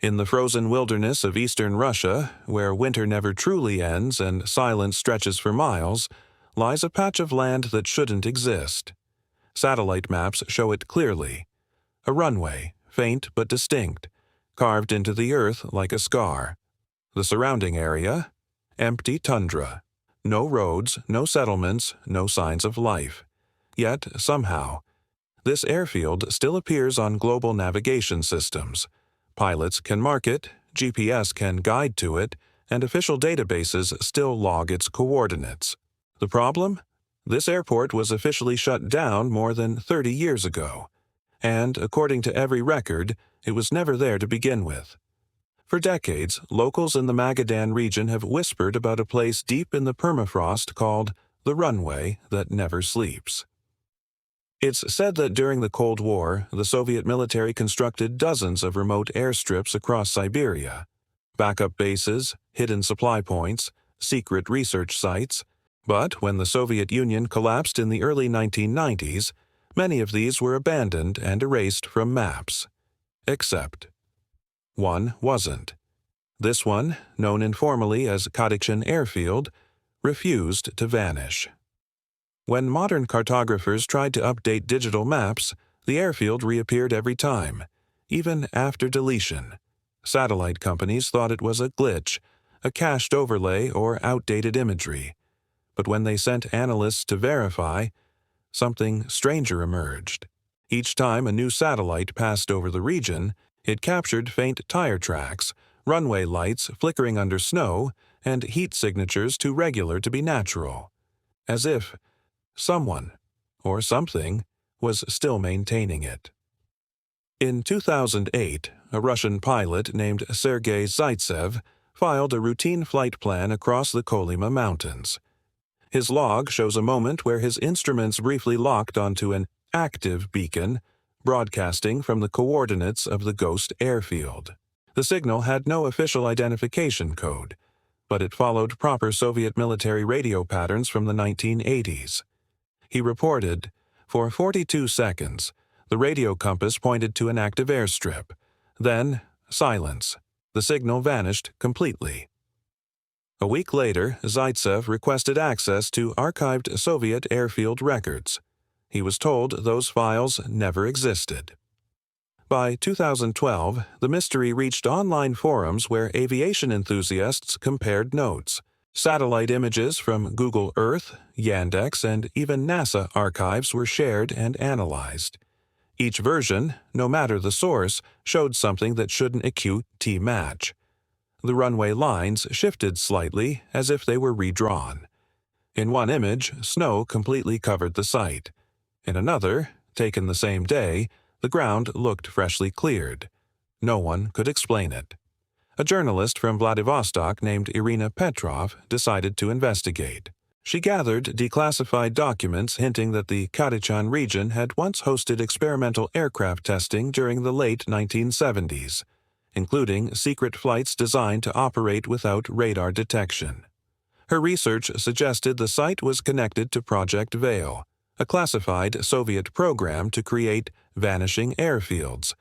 In the frozen wilderness of eastern Russia, where winter never truly ends and silence stretches for miles, lies a patch of land that shouldn't exist. Satellite maps show it clearly. A runway, faint but distinct, carved into the earth like a scar. The surrounding area? Empty tundra. No roads, no settlements, no signs of life. Yet, somehow, this airfield still appears on global navigation systems. Pilots can mark it, GPS can guide to it, and official databases still log its coordinates. The problem? This airport was officially shut down more than 30 years ago. And, according to every record, it was never there to begin with. For decades, locals in the Magadan region have whispered about a place deep in the permafrost called the runway that never sleeps. It's said that during the Cold War, the Soviet military constructed dozens of remote airstrips across Siberia. Backup bases, hidden supply points, secret research sites. But when the Soviet Union collapsed in the early 1990s, many of these were abandoned and erased from maps. Except one wasn't. This one, known informally as Kadykchan Airfield, refused to vanish. When modern cartographers tried to update digital maps, the airfield reappeared every time, even after deletion. Satellite companies thought it was a glitch, a cached overlay or outdated imagery. But when they sent analysts to verify, something stranger emerged. Each time a new satellite passed over the region, it captured faint tire tracks, runway lights flickering under snow, and heat signatures too regular to be natural. As if someone, or something, was still maintaining it. In 2008, a Russian pilot named Sergei Zaitsev filed a routine flight plan across the Kolyma Mountains. His log shows a moment where his instruments briefly locked onto an active beacon, broadcasting from the coordinates of the ghost airfield. The signal had no official identification code, but it followed proper Soviet military radio patterns from the 1980s. He reported, for 42 seconds, the radio compass pointed to an active airstrip. Then, silence. The signal vanished completely. A week later, Zaitsev requested access to archived Soviet airfield records. He was told those files never existed. By 2012, the mystery reached online forums where aviation enthusiasts compared notes. Satellite images from Google Earth, Yandex, and even NASA archives were shared and analyzed. Each version, no matter the source, showed something that shouldn't acute match. The runway lines shifted slightly as if they were redrawn. In one image, snow completely covered the site. In another, taken the same day, the ground looked freshly cleared. No one could explain it. A journalist from Vladivostok named Irina Petrov decided to investigate. She gathered declassified documents hinting that the Kadykchan region had once hosted experimental aircraft testing during the late 1970s, including secret flights designed to operate without radar detection. Her research suggested the site was connected to Project Veil, a classified Soviet program to create vanishing airfields,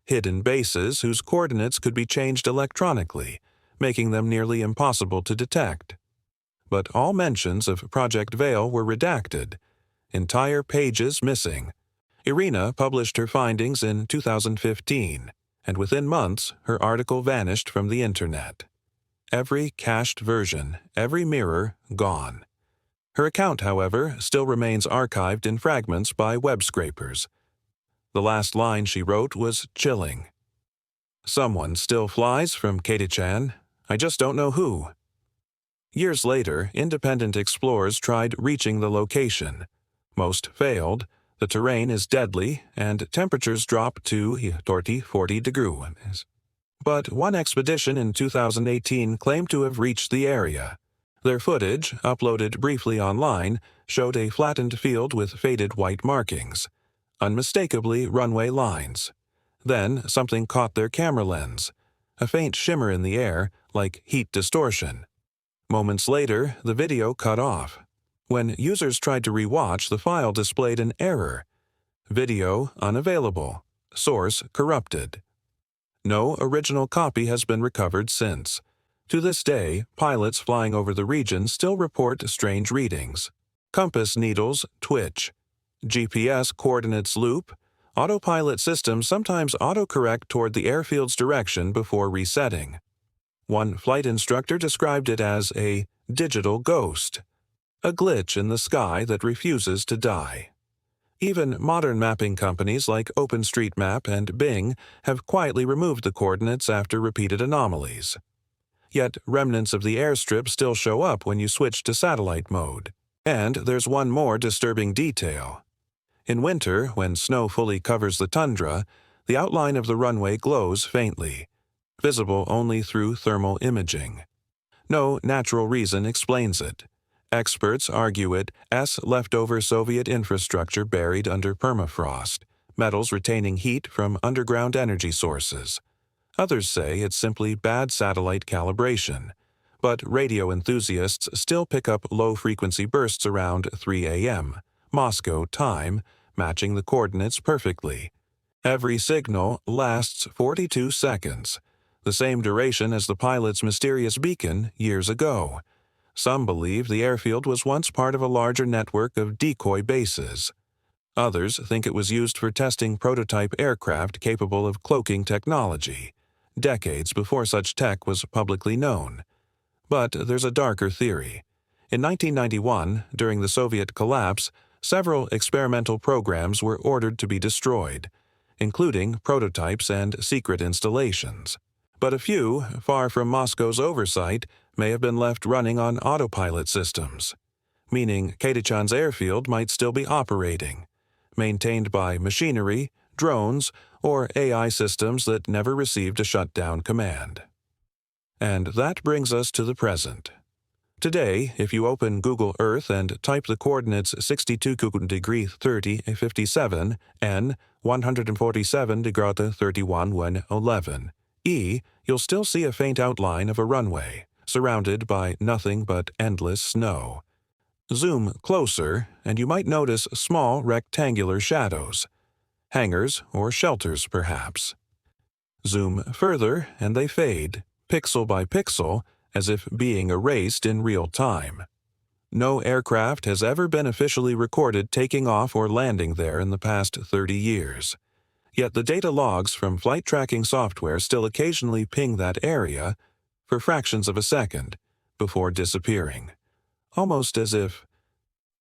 hidden bases whose coordinates could be changed electronically, making them nearly impossible to detect. But all mentions of Project Veil were redacted, entire pages missing. Irina published her findings in 2015, and within months her article vanished from the internet. Every cached version, every mirror, gone. Her account, however, still remains archived in fragments by web scrapers. The last line she wrote was chilling. "Someone still flies from Kadykchan. I just don't know who." Years later, independent explorers tried reaching the location. Most failed. The terrain is deadly, and temperatures drop to 40 degrees. But one expedition in 2018 claimed to have reached the area. Their footage, uploaded briefly online, showed a flattened field with faded white markings, unmistakably runway lines. Then something caught their camera lens, a faint shimmer in the air, like heat distortion. Moments later, the video cut off. When users tried to rewatch, the file displayed an error. Video unavailable. Source corrupted. No original copy has been recovered since. To this day, pilots flying over the region still report strange readings. Compass needles twitch. GPS coordinates loop. Autopilot systems sometimes autocorrect toward the airfield's direction before resetting. One flight instructor described it as a digital ghost, a glitch in the sky that refuses to die. Even modern mapping companies like OpenStreetMap and Bing have quietly removed the coordinates after repeated anomalies. Yet remnants of the airstrip still show up when you switch to satellite mode. And there's one more disturbing detail. In winter, when snow fully covers the tundra, the outline of the runway glows faintly, visible only through thermal imaging. No natural reason explains it. Experts argue it's leftover Soviet infrastructure buried under permafrost, metals retaining heat from underground energy sources. Others say it's simply bad satellite calibration, but radio enthusiasts still pick up low-frequency bursts around 3 a.m., Moscow time, matching the coordinates perfectly. Every signal lasts 42 seconds, the same duration as the pilot's mysterious beacon years ago. Some believe the airfield was once part of a larger network of decoy bases. Others think it was used for testing prototype aircraft capable of cloaking technology, decades before such tech was publicly known. But there's a darker theory. In 1991, during the Soviet collapse, several experimental programs were ordered to be destroyed, including prototypes and secret installations. But a few, far from Moscow's oversight, may have been left running on autopilot systems, meaning Kadykchan's airfield might still be operating, maintained by machinery, drones, or AI systems that never received a shutdown command. And that brings us to the present. Today, if you open Google Earth and type the coordinates 62 degree 30 57 N 147 degree 31 11 E, you'll still see a faint outline of a runway, surrounded by nothing but endless snow. Zoom closer, and you might notice small rectangular shadows. Hangars or shelters, perhaps. Zoom further, and they fade, pixel by pixel, as if being erased in real time. No aircraft has ever been officially recorded taking off or landing there in the past 30 years. Yet the data logs from flight tracking software still occasionally ping that area for fractions of a second before disappearing, almost as if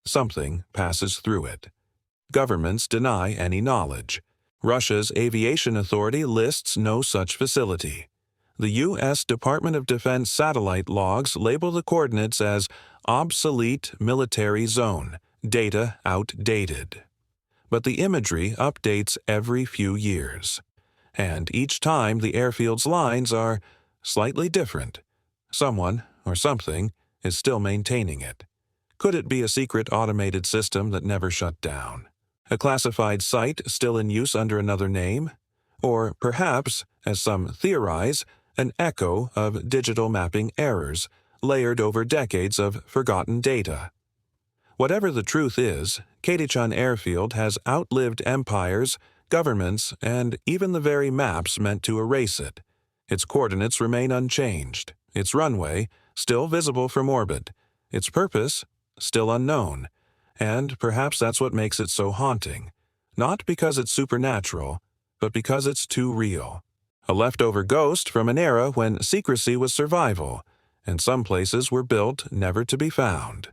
something passes through it. Governments deny any knowledge. Russia's aviation authority lists no such facility. The U.S. Department of Defense satellite logs label the coordinates as obsolete military zone, data outdated. But the imagery updates every few years, and each time the airfield's lines are slightly different. Someone, or something, is still maintaining it. Could it be a secret automated system that never shut down? A classified site still in use under another name? Or perhaps, as some theorize, an echo of digital mapping errors, layered over decades of forgotten data? Whatever the truth is, Kadykchan Airfield has outlived empires, governments, and even the very maps meant to erase it. Its coordinates remain unchanged, its runway still visible from orbit, its purpose still unknown, and perhaps that's what makes it so haunting. Not because it's supernatural, but because it's too real. A leftover ghost from an era when secrecy was survival, and some places were built never to be found.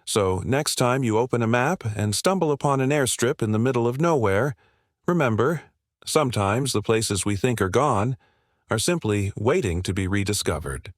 So next time you open a map and stumble upon an airstrip in the middle of nowhere, remember, sometimes the places we think are gone are simply waiting to be rediscovered.